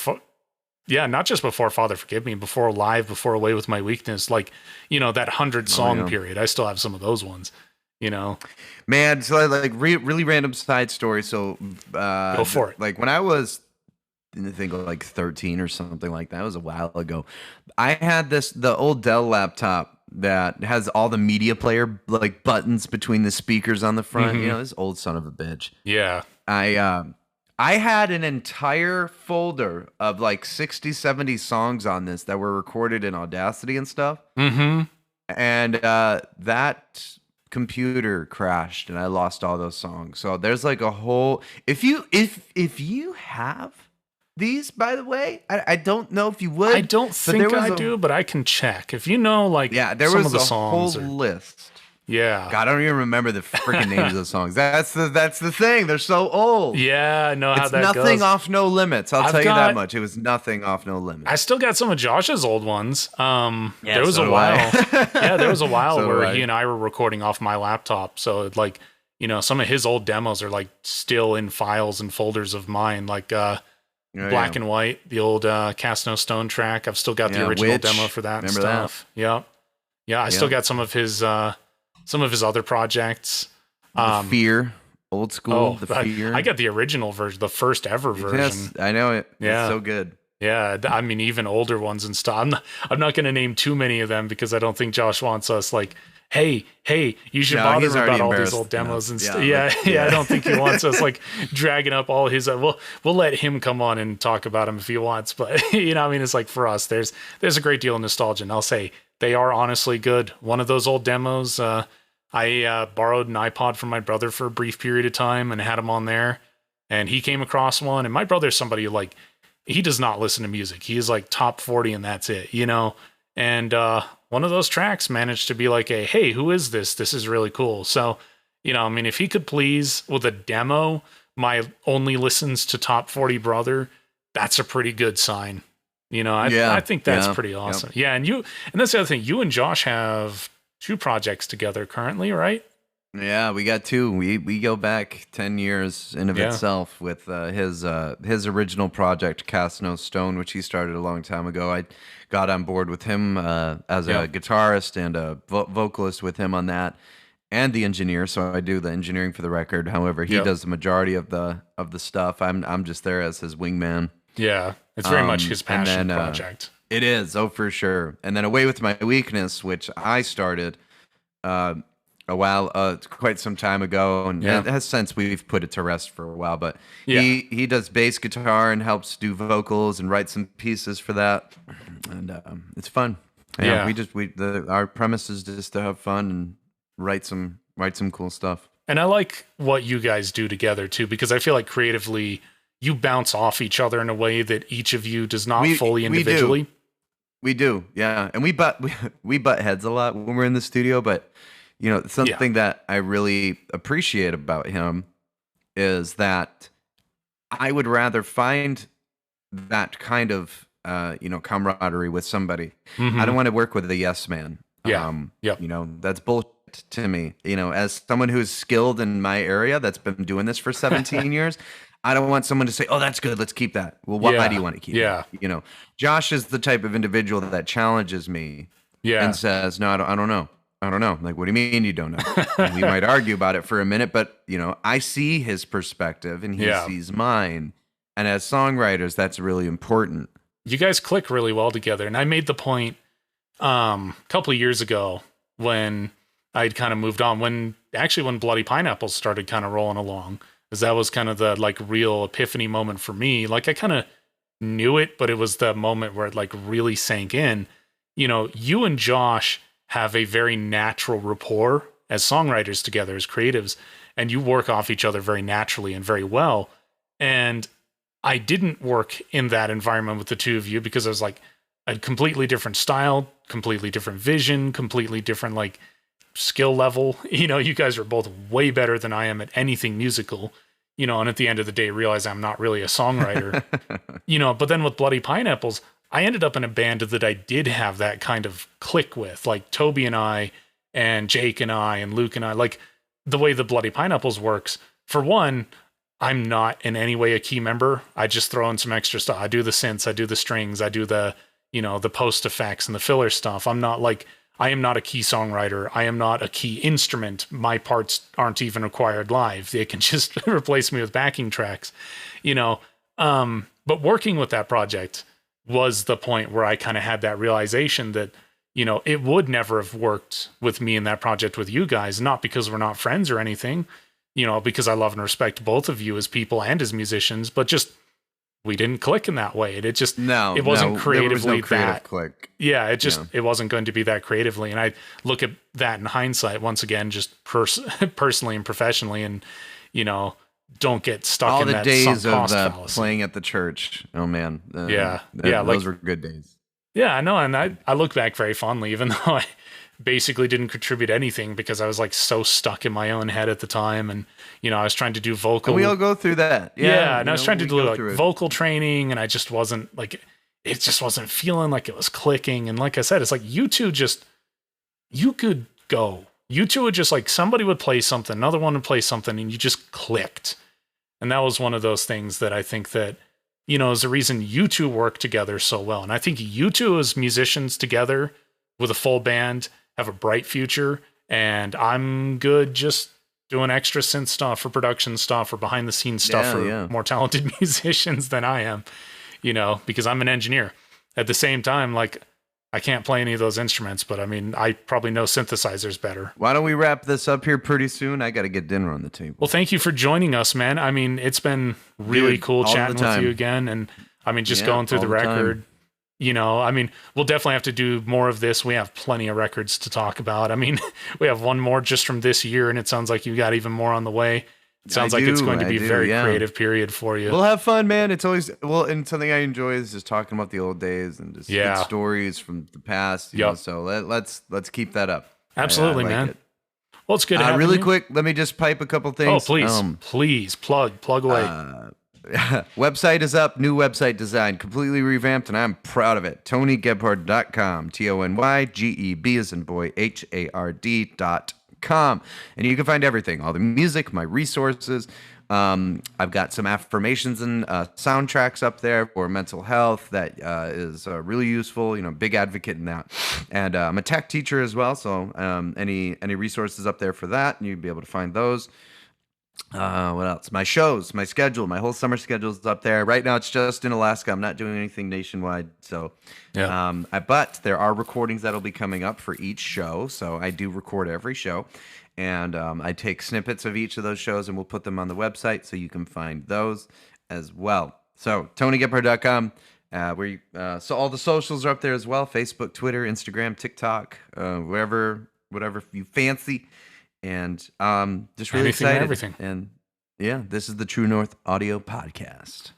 not just before Father Forgive Me, before Live, before Away With My Weakness, like, that 100 song period. I still have some of those ones, Man, so like really random side story. So go for it. Like when I was, I think like 13 or something like that, it was a while ago. I had the old Dell laptop that has all the media player like buttons between the speakers on the front. This old son of a bitch. Yeah. I had an entire folder of like 60, 70 songs on this that were recorded in Audacity and stuff. Mm-hmm. And that computer crashed and I lost all those songs. So there's like a whole, if you have these, by the way, I don't know if you would. I don't think I do, but I can check. If you know, like, there some was of the a songs whole list. Yeah. God, I don't even remember the freaking names of the songs. That's the thing. They're so old. Yeah, I know how that goes. It's nothing off No Limits. I'll tell you that much. It was nothing off No Limits. I still got some of Josh's old ones. There was a while. There was a while where he and I were recording off my laptop. So it, like, some of his old demos are like still in files and folders of mine, like Black and White, the old Cast No Stone track. I've still got the original demo for that. Remember stuff. That? Yeah. I still got some of his other projects. Fear, old school. Fear. I got the original version, the first ever version. Yes, I know it. Yeah, it's so good. Yeah, I mean, even older ones and stuff. I'm not going to name too many of them because I don't think Josh wants us like, hey, you should bother him about all these old demos and stuff. Yeah, I don't think he wants us like dragging up all his. We'll let him come on and talk about him if he wants. But it's like for us, there's a great deal of nostalgia, and I'll say they are honestly good. One of those old demos, I borrowed an iPod from my brother for a brief period of time and had him on there, and he came across one. And my brother's somebody who, like, he does not listen to music. He is like top 40 and that's it, And one of those tracks managed to be like hey, who is this? This is really cool. So, if he could please with a demo, my only listens to top 40 brother, that's a pretty good sign. I think that's pretty awesome. Yeah. And that's the other thing. You and Josh have 2 projects together currently, right? Yeah, we got 2. We go back 10 years in of itself with his original project, Cast No Stone, which he started a long time ago. I got on board with him as a guitarist and a vocalist with him on that, and the engineer. So I do the engineering for the record. However, he does the majority of the stuff. I'm just there as his wingman. Yeah, it's very much his passion project. It is, for sure. And then Away With My Weakness, which I started quite some time ago, and it has since we've put it to rest for a while. But he does bass guitar and helps do vocals and write some pieces for that, and it's fun. Our premise is just to have fun and write some cool stuff. And I like what you guys do together too, because I feel like creatively you bounce off each other in a way that each of you does not fully individually. We do, yeah, and we butt heads a lot when we're in the studio. But something that I really appreciate about him is that I would rather find that kind of camaraderie with somebody. I don't want to work with a yes man. That's bullshit to me. As someone who's skilled in my area that's been doing this for 17 years, I don't want someone to say, "Oh, that's good. Let's keep that." Well, why do you want to keep it? Josh is the type of individual that challenges me and says, "No, I don't know. I don't know." I'm like, what do you mean you don't know? And we might argue about it for a minute, but I see his perspective and he sees mine. And as songwriters, that's really important. You guys click really well together. And I made the point a couple of years ago when I'd kind of moved on, when Bloody Pineapples started kind of rolling along, because that was kind of the like real epiphany moment for me. Like I kind of knew it, but it was the moment where it like really sank in. You and Josh have a very natural rapport as songwriters together, as creatives, and you work off each other very naturally and very well. And I didn't work in that environment with the two of you because I was like a completely different style, completely different vision, completely different like skill level. You guys are both way better than I am at anything musical, and at the end of the day realize I'm not really a songwriter. But then with Bloody Pineapples, I ended up in a band that I did have that kind of click with, like Toby and I and Jake and I and Luke and I. Like the way the Bloody Pineapples works, for one, I'm not in any way a key member. I just throw in some extra stuff. I do the synths, I do the strings, I do the post effects and the filler stuff. I am not a key songwriter. I am not a key instrument. My parts aren't even required live. They can just replace me with backing tracks, but working with that project was the point where I kind of had that realization that, it would never have worked with me in that project with you guys, not because we're not friends or anything, because I love and respect both of you as people and as musicians, but just we didn't click in that way. And it wasn't creatively that click. Yeah, it wasn't going to be that creatively. And I look at that in hindsight once again, just personally and professionally, and don't get stuck all in the that days sunk cost of fallacy. playing at the church. Oh man, those were good days. Yeah, I know, and I look back very fondly, even though I basically didn't contribute anything because I was like so stuck in my own head at the time, and I was trying to do vocal. And we all go through that. And I was trying to do like vocal training, and I just wasn't like, it just wasn't feeling like it was clicking. And like I said, it's like you could go. You two would just like, somebody would play something, another one would play something, and you just clicked. And that was one of those things that I think that, is the reason you two work together so well. And I think you two as musicians together with a full band have a bright future. And I'm good just doing extra synth stuff or production stuff or behind the scenes stuff for more talented musicians than I am, because I'm an engineer. At the same time, like, I can't play any of those instruments, but I mean, I probably know synthesizers better. Why don't we wrap this up here pretty soon? I got to get dinner on the table. Well, thank you for joining us, man. I mean, it's been really cool chatting with you again. And I mean, just going through the record, I mean, we'll definitely have to do more of this. We have plenty of records to talk about. I mean, we have one more just from this year, and it sounds like you got even more on the way. It sounds like it's going to be a very creative period for you. We'll have fun, man. It's always, and something I enjoy is just talking about the old days and just good stories from the past. So let's keep that up. Absolutely, I like man. It. Well, it's good. Really quick, let me just pipe a couple things. Oh, please plug away. Website is up, new website design, completely revamped, and I'm proud of it. TonyGebhard.com, TonyGeb as in boy, HARD.com. And you can find everything, all the music, my resources. I've got some affirmations and soundtracks up there for mental health that is really useful. Big advocate in that. And I'm a tech teacher as well, so any resources up there for that, and you'd be able to find those. What else? My shows, my schedule, my whole summer schedule is up there. Right now it's just in Alaska. I'm not doing anything nationwide. So, but there are recordings that'll be coming up for each show. So I do record every show, and I take snippets of each of those shows and we'll put them on the website so you can find those as well. So TonyGebhard.com, so all the socials are up there as well. Facebook, Twitter, Instagram, TikTok, whatever you fancy. and just really Anything and excited. everything. And yeah, this is the True North Audio Podcast.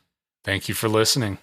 Thank you for listening.